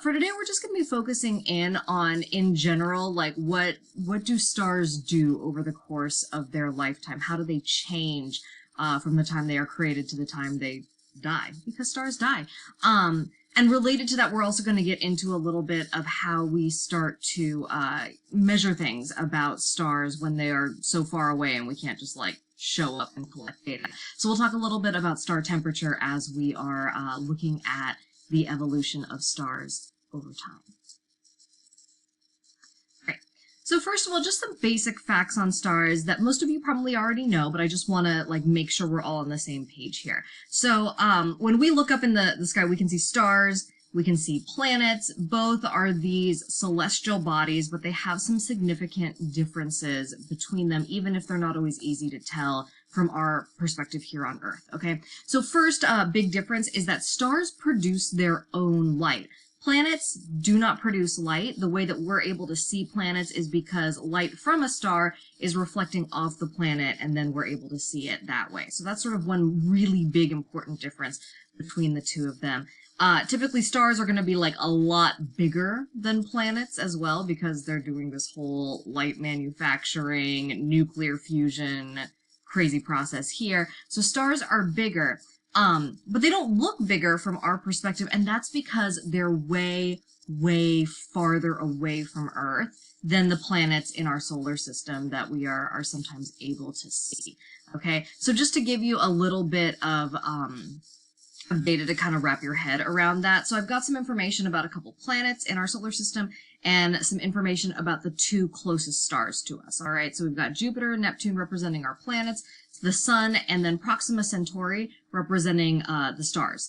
For today, we're just going to be focusing in general, like what do stars do over the course of their lifetime? How do they change from the time they are created to the time they die? Because stars die. And related to that, we're also going to get into a little bit of how we start to measure things about stars when they are so far away and we can't just like show up and collect data. So we'll talk a little bit about star temperature as we are looking at the evolution of stars over time. Right. So first of all, just some basic facts on stars that most of you probably already know, but I just want to like make sure we're all on the same page here. So when we look up in the sky, we can see stars, we can see planets. Both are these celestial bodies, but they have some significant differences between them, even if they're not always easy to tell from our perspective here on Earth, okay? So first big difference is that stars produce their own light. Planets do not produce light. The way that we're able to see planets is because light from a star is reflecting off the planet, and then we're able to see it that way. So that's sort of one really big important difference between the two of them. Typically stars are going to be like a lot bigger than planets as well, because they're doing this whole light manufacturing, nuclear fusion, crazy process here. So stars are bigger, but they don't look bigger from our perspective, and that's because they're way, way farther away from Earth than the planets in our solar system that we are sometimes able to see. Okay, so just to give you a little bit of data to kind of wrap your head around that. So I've got some information about a couple planets in our solar system and some information about the two closest stars to us. All right, so we've got Jupiter and Neptune representing our planets, the Sun, and then Proxima Centauri representing the stars.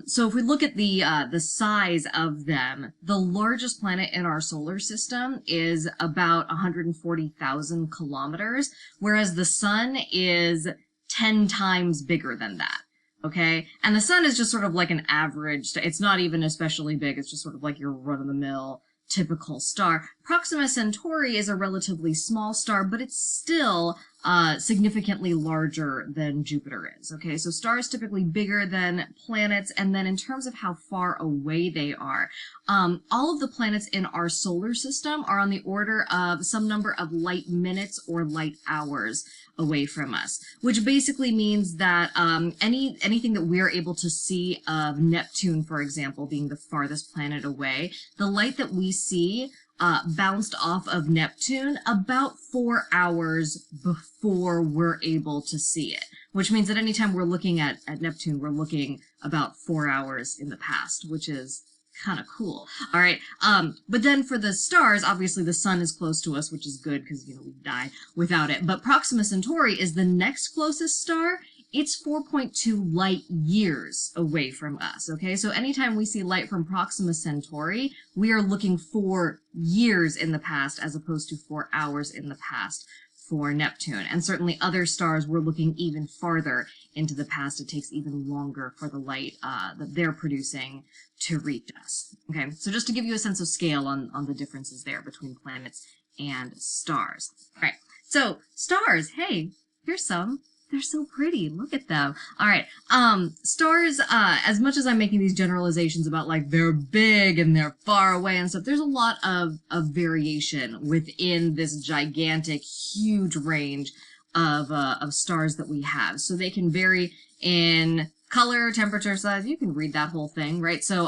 So if we look at the size of them, the largest planet in our solar system is about 140,000 kilometers, whereas the Sun is 10 times bigger than that. Okay, and the Sun is just sort of like an average. It's not even especially big. It's just sort of like your run-of-the-mill typical star. Proxima Centauri is a relatively small star, but it's still significantly larger than Jupiter is. Okay, so stars typically bigger than planets, and then in terms of how far away they are, all of the planets in our solar system are on the order of some number of light minutes or light hours away from us, which basically means that anything that we're able to see of Neptune, for example, being the farthest planet away, the light that we see bounced off of Neptune about 4 hours before we're able to see it, which means that anytime we're looking at Neptune, we're looking about 4 hours in the past, which is kind of cool. All right. But then for the stars, obviously the Sun is close to us, which is good because, you know, we die without it. But Proxima Centauri is the next closest star. It's 4.2 light years away from us. Okay. So anytime we see light from Proxima Centauri, we are looking 4 years in the past as opposed to 4 hours in the past for Neptune. And certainly other stars, we're looking even farther into the past. It takes even longer for the light that they're producing to reach us. Okay, so just to give you a sense of scale on the differences there between planets and stars. All right, so stars, hey, here's some. They're so pretty. Look at them. All right. Stars, as much as I'm making these generalizations about like they're big and they're far away and stuff, there's a lot of variation within this gigantic, huge range of stars that we have. So they can vary in color, temperature, size. You can read that whole thing, right? So,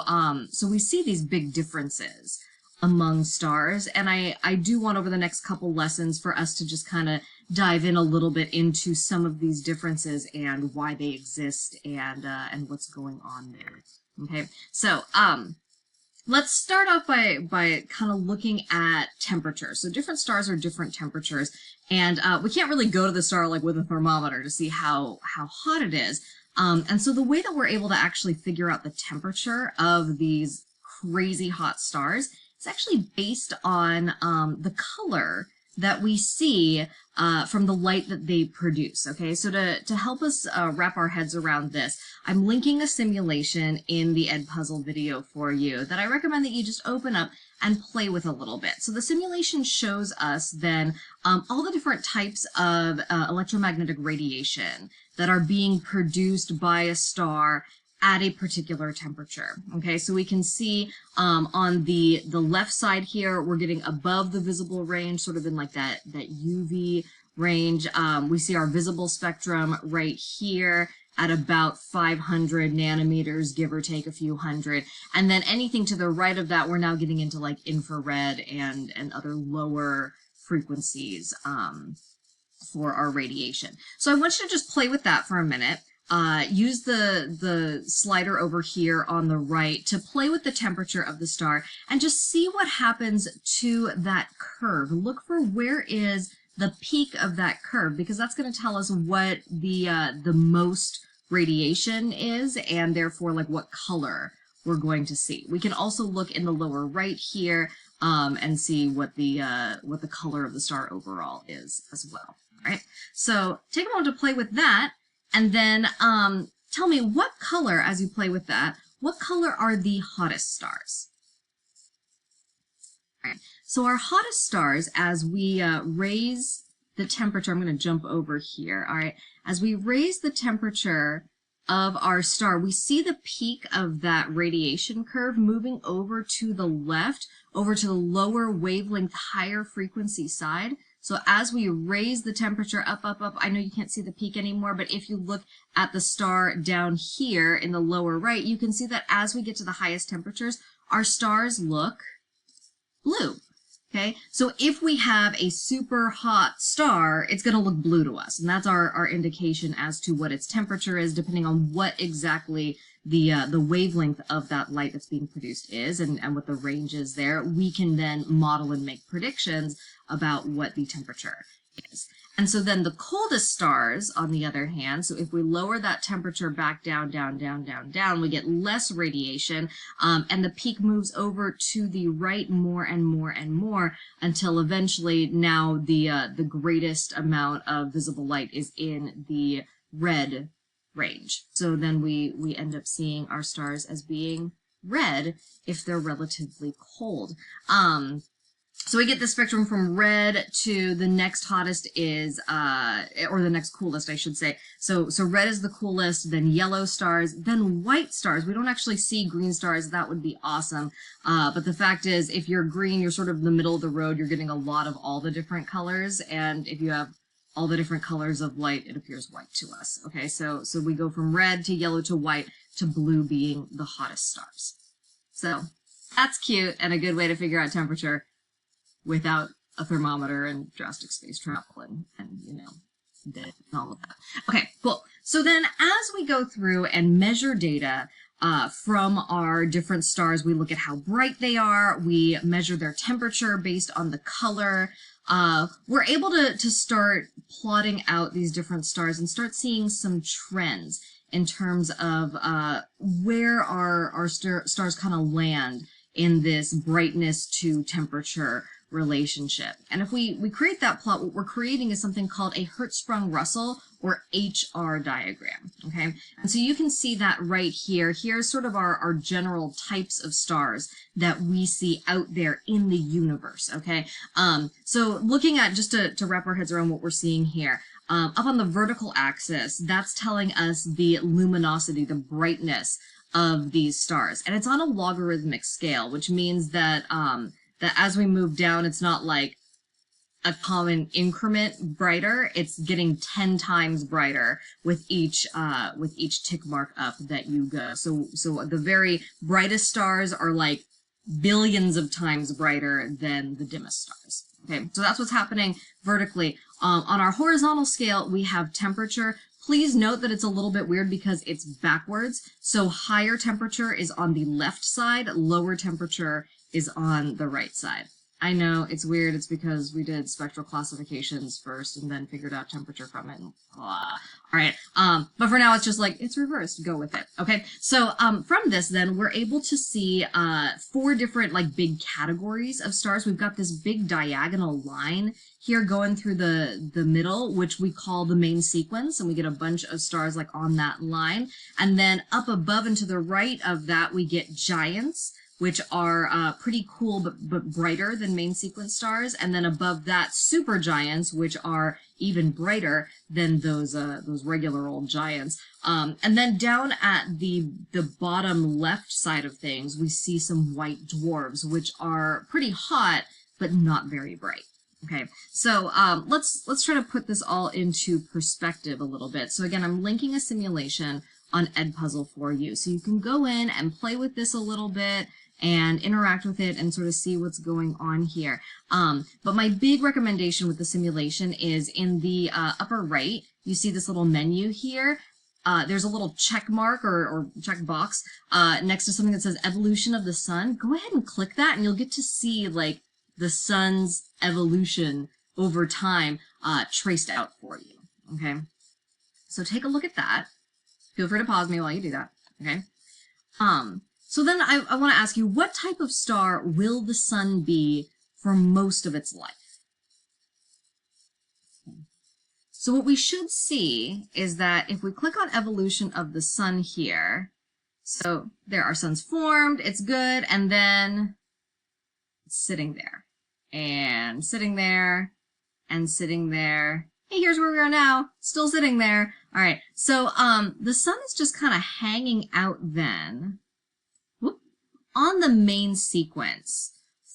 so we see these big differences among stars, and I do want over the next couple lessons for us to just kind of dive in a little bit into some of these differences and why they exist and what's going on there. Okay, so let's start off by kind of looking at temperature. So different stars are different temperatures, and we can't really go to the star like with a thermometer to see how hot it is. And so the way that we're able to actually figure out the temperature of these crazy hot stars is actually based on the color that we see from the light that they produce. Okay, so to help us wrap our heads around this, I'm linking a simulation in the Edpuzzle video for you that I recommend that you just open up and play with a little bit. So the simulation shows us then all the different types of electromagnetic radiation that are being produced by a star at a particular temperature. Okay, so we can see on the left side here, we're getting above the visible range, sort of in like that UV range. We see our visible spectrum right here at about 500 nanometers, give or take a few hundred. And then anything to the right of that, we're now getting into like infrared and other lower frequencies for our radiation. So I want you to just play with that for a minute. Use the slider over here on the right to play with the temperature of the star and just see what happens to that curve. Look for where is the peak of that curve, because that's going to tell us what the most radiation is, and therefore like what color we're going to see. We can also look in the lower right here and see what the color of the star overall is as well. All right, so take a moment to play with that, and then tell me what color, as you play with that, what color are the hottest stars? All right, so our hottest stars, as we raise the temperature, I'm going to jump over here. All right, as we raise the temperature of our star, we see the peak of that radiation curve moving over to the left, over to the lower wavelength, higher frequency side. So as we raise the temperature up, I know you can't see the peak anymore, but if you look at the star down here in the lower right, you can see that as we get to the highest temperatures, our stars look blue. Okay, so if we have a super hot star, it's going to look blue to us, and that's our indication as to what its temperature is, depending on what exactly the wavelength of that light that's being produced is, and what the range is there. We can then model and make predictions about what the temperature is. And so then the coldest stars, on the other hand, so if we lower that temperature back down, we get less radiation, and the peak moves over to the right more and more until eventually now the greatest amount of visible light is in the red range. So then we end up seeing our stars as being red if they're relatively cold. So we get the spectrum from red to the next hottest is, or the next coolest, I should say. So red is the coolest, then yellow stars, then white stars. We don't actually see green stars. That would be awesome. But the fact is, if you're green, you're sort of in the middle of the road. You're getting a lot of all the different colors. And if you have all the different colors of light, it appears white to us. Okay, so we go from red to yellow to white to blue being the hottest stars. So that's cute and a good way to figure out temperature without a thermometer and drastic space travel and you know, and all of that. Okay, cool. So then as we go through and measure data from our different stars, we look at how bright they are, we measure their temperature based on the color. We're able to start plotting out these different stars and start seeing some trends in terms of where our stars kind of land in this brightness to temperature relationship. And if we create that plot, what we're creating is something called a Hertzsprung-Russell or HR diagram, okay? And so you can see that right here. Here's sort of our general types of stars that we see out there in the universe, okay? So looking at, just to wrap our heads around what we're seeing here, up on the vertical axis, that's telling us the luminosity, the brightness of these stars. And it's on a logarithmic scale, which means that that as we move down, it's not like a common increment brighter. It's getting 10 times brighter with each tick mark up that you go. So the very brightest stars are like billions of times brighter than the dimmest stars. Okay, so that's what's happening vertically. On our horizontal scale, we have temperature. Please note that it's a little bit weird because it's backwards. So higher temperature is on the left side, lower temperature is on the right side. I know it's weird. It's because we did spectral classifications first and then figured out temperature from it. And blah. All right. But for now, it's just like, it's reversed. Go with it. Okay. So from this, then, we're able to see 4 different like big categories of stars. We've got this big diagonal line here going through the middle, which we call the main sequence. And we get a bunch of stars like on that line. And then up above and to the right of that, we get giants. which are pretty cool but brighter than main sequence stars, and then above that, supergiants, which are even brighter than those regular old giants. And then down at the bottom left side of things, we see some white dwarfs, which are pretty hot but not very bright. Okay, so let's try to put this all into perspective a little bit. So again, I'm linking a simulation on Edpuzzle for you, so you can go in and play with this a little bit and interact with it and sort of see what's going on here. But my big recommendation with the simulation is in the upper right, you see this little menu here. There's a little check mark or check box next to something that says evolution of the sun. Go ahead and click that and you'll get to see like the sun's evolution over time traced out for you. Okay, so take a look at that. Feel free to pause me while you do that. Okay. So then I want to ask you, what type of star will the sun be for most of its life? So what we should see is that if we click on evolution of the sun here, so there our sun's formed, it's good, and then it's sitting there, and sitting there, and sitting there. Hey, here's where we are now, still sitting there. All right, so the sun is just kind of hanging out then on the main sequence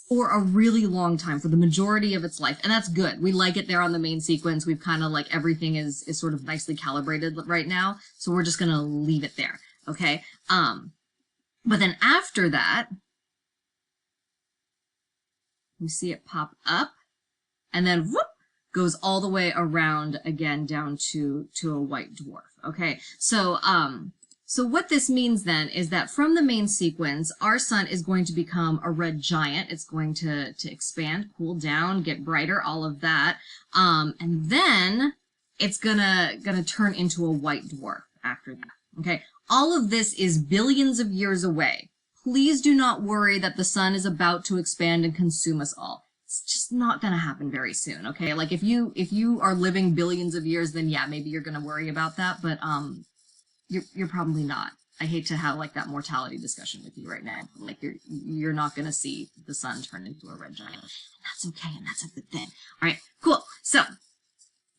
for a really long time, for the majority of its life. And that's good. We like it there on the main sequence. We've kind of like everything is sort of nicely calibrated right now. So we're just going to leave it there. Okay. But then after that, we see it pop up and then whoop, goes all the way around again down to a white dwarf. Okay. So what this means then is that from the main sequence, our sun is going to become a red giant. It's going to expand, cool down, get brighter, all of that. And then it's gonna turn into a white dwarf after that. Okay. All of this is billions of years away. Please do not worry that the sun is about to expand and consume us all. It's just not gonna happen very soon. Okay. Like if you are living billions of years, then yeah, maybe you're gonna worry about that. But, you're probably not. I hate to have like that mortality discussion with you right now. Like you're not going to see the sun turn into a red giant. That's okay, and that's a good thing. All right, cool. So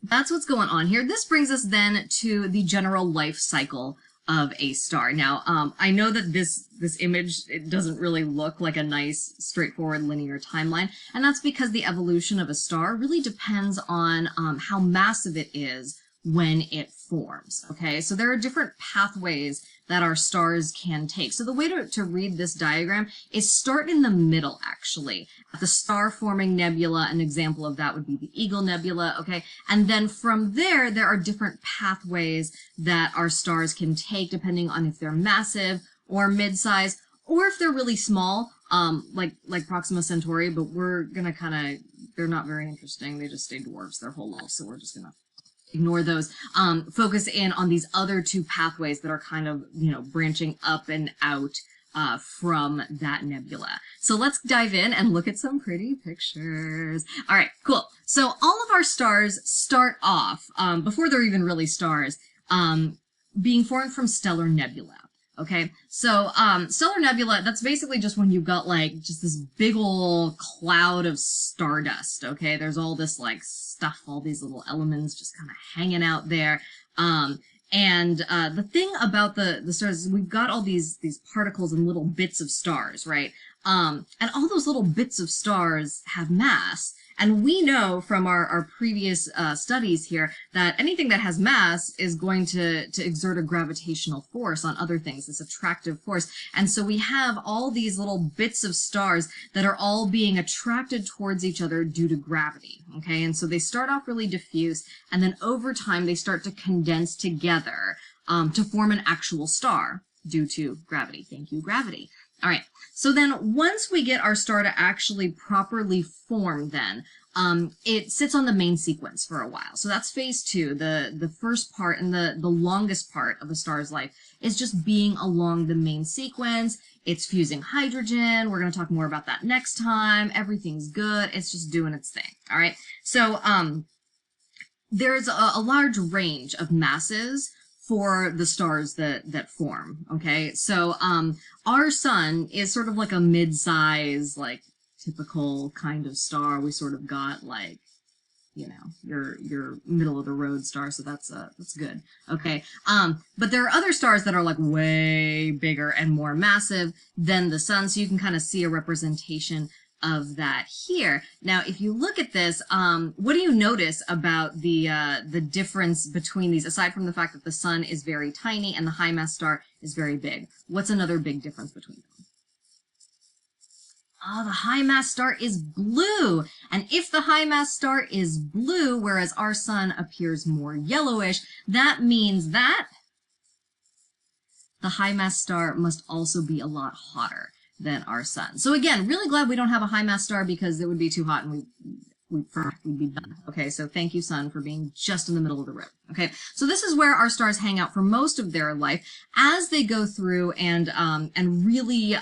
that's what's going on here. This brings us then to the general life cycle of a star. Now, I know that this image, it doesn't really look like a nice, straightforward linear timeline, and that's because the evolution of a star really depends on how massive it is when it forms. Okay, so there are different pathways that our stars can take. So the way to read this diagram is start in the middle, actually. At the star-forming nebula, an example of that would be the Eagle Nebula, okay? And then from there are different pathways that our stars can take depending on if they're massive or mid-size, or if they're really small, like Proxima Centauri, but we're gonna they're not very interesting. They just stay dwarfs their whole life, so we're just gonna ignore those. Focus in on these other two pathways that are kind of, branching up and out from that nebula. So let's dive in and look at some pretty pictures. All right, cool. So all of our stars start off, before they're even really stars, being formed from stellar nebula. Okay, so stellar nebula, that's basically just when you've got like just this big old cloud of stardust. Okay, there's all this like stuff, all these little elements just kind of hanging out there. And the thing about the stars is we've got all these particles and little bits of stars, right? And all those little bits of stars have mass. And we know from our previous studies here that anything that has mass is going to exert a gravitational force on other things, this attractive force. And so we have all these little bits of stars that are all being attracted towards each other due to gravity, okay? And so they start off really diffuse, and then over time they start to condense together to form an actual star due to gravity. Thank you, gravity. All right, so then once we get our star to actually properly form then, it sits on the main sequence for a while. So that's phase two. The first part and the longest part of a star's life is just being along the main sequence. It's fusing hydrogen. We're going to talk more about that next time. Everything's good. It's just doing its thing. All right, so there's a large range of masses for the stars that form. Okay, so our sun is sort of like a mid-size, like typical kind of star. We sort of got like, you know, your middle of the road star, so that's good. Okay, but there are other stars that are like way bigger and more massive than the sun, so you can kind of see a representation of that here. Now, if you look at this, what do you notice about the difference between these, aside from the fact that the sun is very tiny and the high mass star is very big? What's another big difference between them? Oh, the high mass star is blue. And if the high mass star is blue, whereas our sun appears more yellowish, that means that the high mass star must also be a lot hotter than our sun. So again, really glad we don't have a high mass star, because it would be too hot and we'd be done. Okay, so thank you, sun, for being just in the middle of the road. Okay, so this is where our stars hang out for most of their life as they go through and really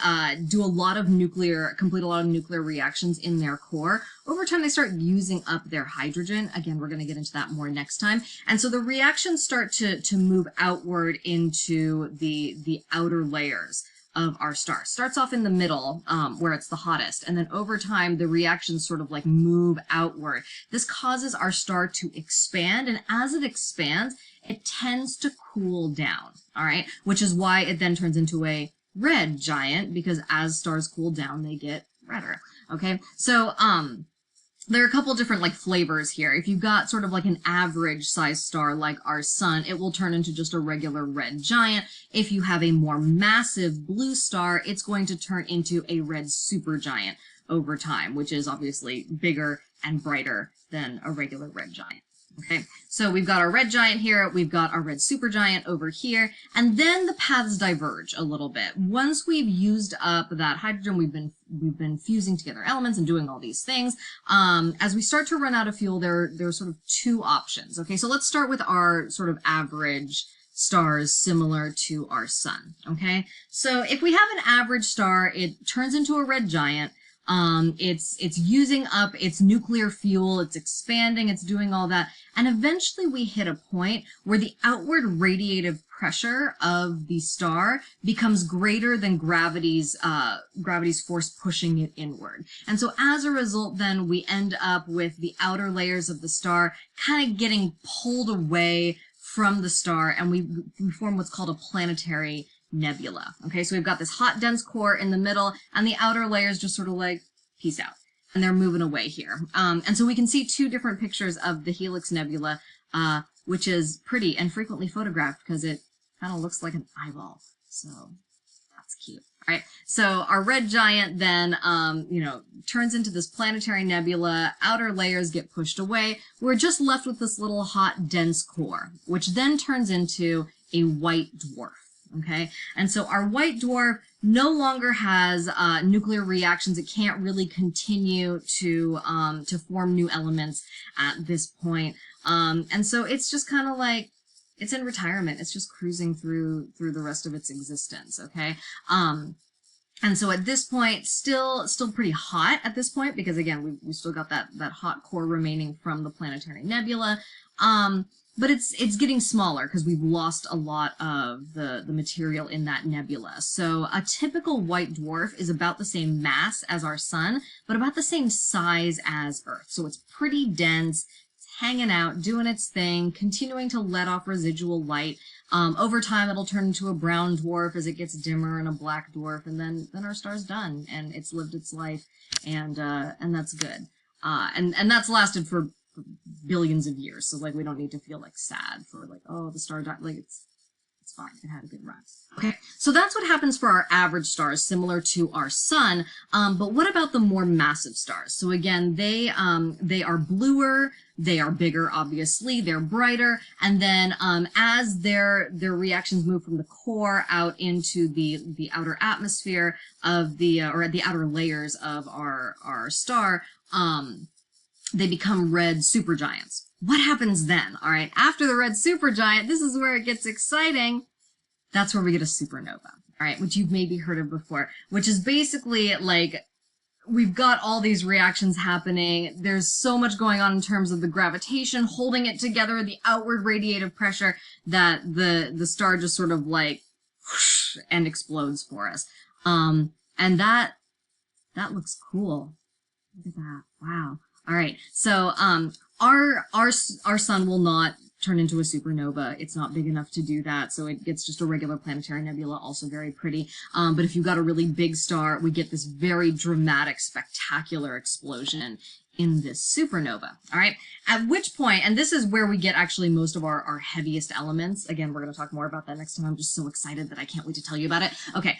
complete a lot of nuclear reactions in their core. Over time, they start using up their hydrogen. Again, we're going to get into that more next time. And so the reactions start to move outward into the outer layers of our star. Starts off in the middle, where it's the hottest, and then over time the reactions sort of like move outward. This causes our star to expand, and as it expands, it tends to cool down, all right? Which is why it then turns into a red giant, because as stars cool down, they get redder, okay? So, there are a couple different like flavors here. If you've got sort of like an average size star like our sun, it will turn into just a regular red giant. If you have a more massive blue star, it's going to turn into a red supergiant over time, which is obviously bigger and brighter than a regular red giant. Okay, so we've got our red giant here, we've got our red supergiant over here, and then the paths diverge a little bit. Once we've used up that hydrogen, we've been fusing together elements and doing all these things. As we start to run out of fuel, there are sort of two options. Okay, so let's start with our sort of average stars similar to our sun. Okay, so if we have an average star, it turns into a red giant. It's using up its nuclear fuel, it's expanding, it's doing all that, and eventually we hit a point where the outward radiative pressure of the star becomes greater than gravity's force pushing it inward. And so as a result, then we end up with the outer layers of the star kind of getting pulled away from the star, and we form what's called a planetary nebula. Okay, so we've got this hot, dense core in the middle, and the outer layers just sort of like, peace out. And they're moving away here. And so we can see two different pictures of the Helix Nebula, which is pretty and frequently photographed because it kind of looks like an eyeball. So that's cute. All right, so our red giant then, turns into this planetary nebula. Outer layers get pushed away. We're just left with this little hot, dense core, which then turns into a white dwarf. Okay, and so our white dwarf no longer has nuclear reactions. It can't really continue to form new elements at this point. And so it's just kind of like, it's in retirement. It's just cruising through the rest of its existence. Okay. And so at this point, still pretty hot at this point, because again, we still got that hot core remaining from the planetary nebula. But it's getting smaller because we've lost a lot of the material in that nebula. So a typical white dwarf is about the same mass as our sun, but about the same size as Earth. So it's pretty dense, it's hanging out, doing its thing, continuing to let off residual light. Over time, it'll turn into a brown dwarf as it gets dimmer, and a black dwarf, and then our star's done, and it's lived its life, and that's good. And that's lasted for billions of years, so like we don't need to feel like sad for like, oh, the star died. Like it's fine, it had a good run. Okay, so that's what happens for our average stars, similar to our sun. But what about the more massive stars? So again, they are bluer, they are bigger, obviously, they're brighter, and then as their reactions move from the core out into the outer atmosphere of or the outer layers of our star, they become red supergiants. What happens then? All right, after the red supergiant, this is where it gets exciting. That's where we get a supernova, all right, which you've maybe heard of before, which is basically like we've got all these reactions happening. There's so much going on in terms of the gravitation holding it together, the outward radiative pressure, that the star just sort of like whoosh, and explodes for us. And that looks cool. Look at that. Wow. All right. So our sun will not turn into a supernova. It's not big enough to do that, so it gets just a regular planetary nebula, also very pretty. But if you've got a really big star, we get this very dramatic, spectacular explosion in this supernova. All right, at which point, and this is where we get actually most of our heaviest elements. Again, we're going to talk more about that next time. I'm just so excited that I can't wait to tell you about it. Okay,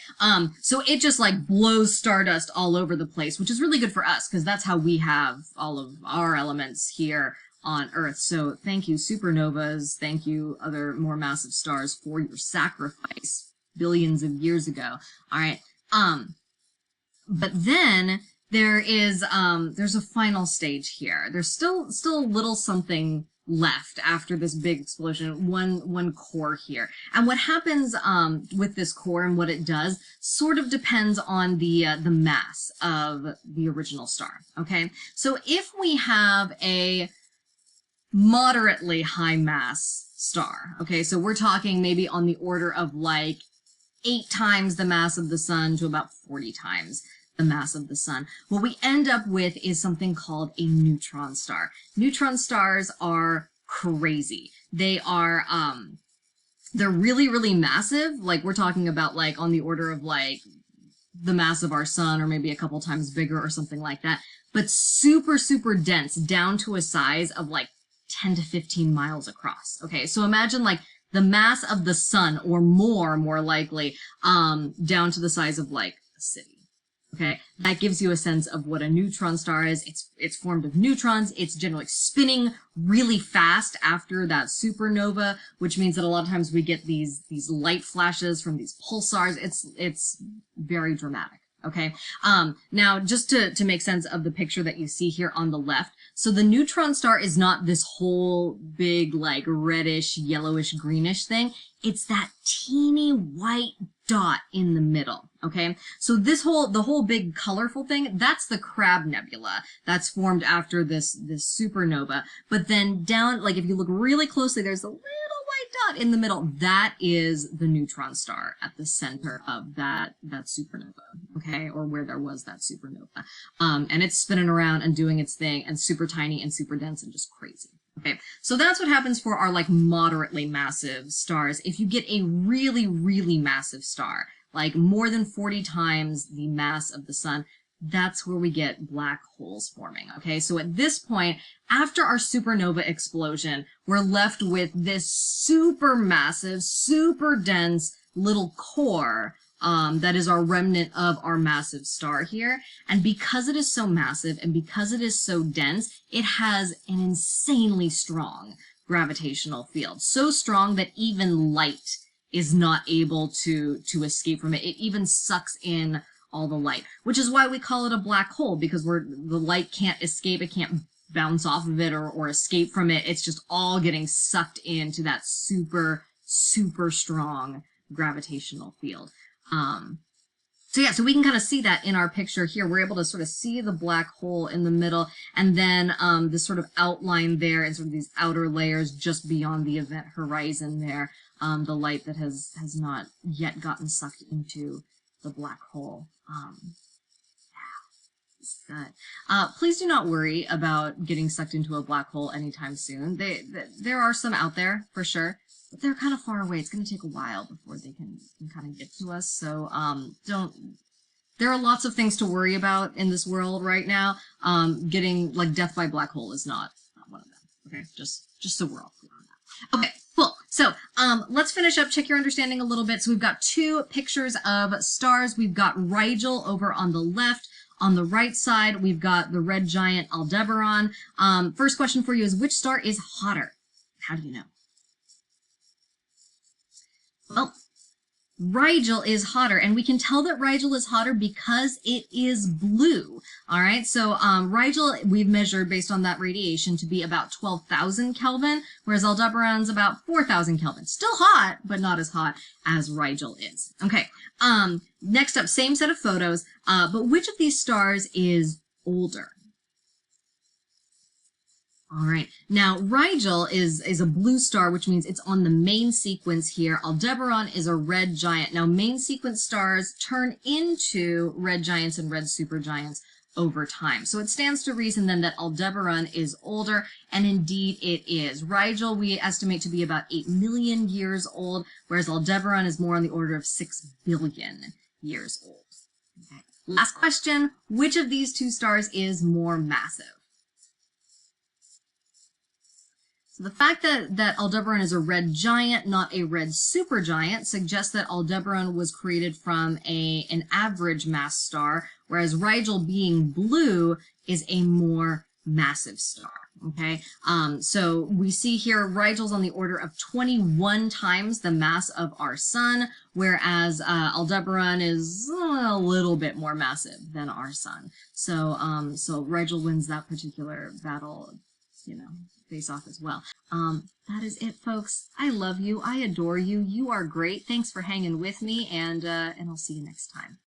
so it just like blows stardust all over the place, which is really good for us because that's how we have all of our elements here on Earth. So thank you, supernovas. Thank you, other more massive stars, for your sacrifice billions of years ago. All right. But then there is there's a final stage here. There's still a little something left after this big explosion, one core here. And what happens with this core and what it does sort of depends on the mass of the original star. Okay, so if we have a moderately high mass star, okay, so we're talking maybe on the order of like 8 times the mass of the sun to about 40 times the mass of the sun, what we end up with is something called a neutron star. Neutron stars are crazy. They are they're really, really massive. Like we're talking about like on the order of like the mass of our sun, or maybe a couple times bigger or something like that, but super, super dense, down to a size of like 10 to 15 miles across. Okay, so imagine like the mass of the sun or more likely, down to the size of like a city. Okay, that gives you a sense of what a neutron star is. It's formed of neutrons. It's generally spinning really fast after that supernova, which means that a lot of times we get these light flashes from these pulsars. It's very dramatic. Okay, now just to make sense of the picture that you see here on the left, so the neutron star is not this whole big like reddish, yellowish, greenish thing. It's that teeny white dot in the middle. Okay, so the whole big colorful thing, that's the Crab Nebula that's formed after this supernova. But then down, like if you look really closely, there's a little white dot in the middle. That is the neutron star at the center of that supernova. Okay, or where there was that supernova, and it's spinning around and doing its thing, and super tiny and super dense and just crazy. Okay, so that's what happens for our like moderately massive stars. If you get a really, really massive star, like more than 40 times the mass of the sun, that's where we get black holes forming. Okay, so at this point, after our supernova explosion, we're left with this super massive, super dense little core that is our remnant of our massive star here. And because it is so massive and because it is so dense, it has an insanely strong gravitational field. So strong that even light is not able to escape from it. It even sucks in all the light, which is why we call it a black hole, because the light can't escape. It can't bounce off of it or escape from it. It's just all getting sucked into that super, super strong gravitational field. So yeah, so we can kind of see that in our picture here. We're able to sort of see the black hole in the middle, and then this sort of outline there and sort of these outer layers just beyond the event horizon there, the light that has not yet gotten sucked into the black hole. Yeah, it's good. Please do not worry about getting sucked into a black hole anytime soon. There are some out there for sure, but they're kind of far away. It's going to take a while before they can kind of get to us. So there are lots of things to worry about in this world right now. Getting like death by black hole is not one of them. Okay, just so we're all clear on that. Okay, cool. So let's finish up. Check your understanding a little bit. So we've got 2 pictures of stars. We've got Rigel over on the left. On the right side, we've got the red giant Aldebaran. First question for you is, which star is hotter? How do you know? Well, Rigel is hotter, and we can tell that Rigel is hotter because it is blue. All right, so Rigel we've measured based on that radiation to be about 12,000 Kelvin, whereas Aldebaran's about 4,000 Kelvin. Still hot, but not as hot as Rigel is. Okay, next up, same set of photos, but which of these stars is older? All right, now Rigel is a blue star, which means it's on the main sequence here. Aldebaran is a red giant. Now, main sequence stars turn into red giants and red supergiants over time. So it stands to reason then that Aldebaran is older, and indeed it is. Rigel we estimate to be about 8 million years old, whereas Aldebaran is more on the order of 6 billion years old. Okay. Last question, which of these two stars is more massive? So the fact that Aldebaran is a red giant, not a red supergiant, suggests that Aldebaran was created from an average mass star, whereas Rigel, being blue, is a more massive star. Okay, so we see here Rigel's on the order of 21 times the mass of our sun, whereas Aldebaran is a little bit more massive than our sun. So so Rigel wins that particular battle, you know, face off as well. That is it, folks. I love you. I adore you. You are great. Thanks for hanging with me, and I'll see you next time.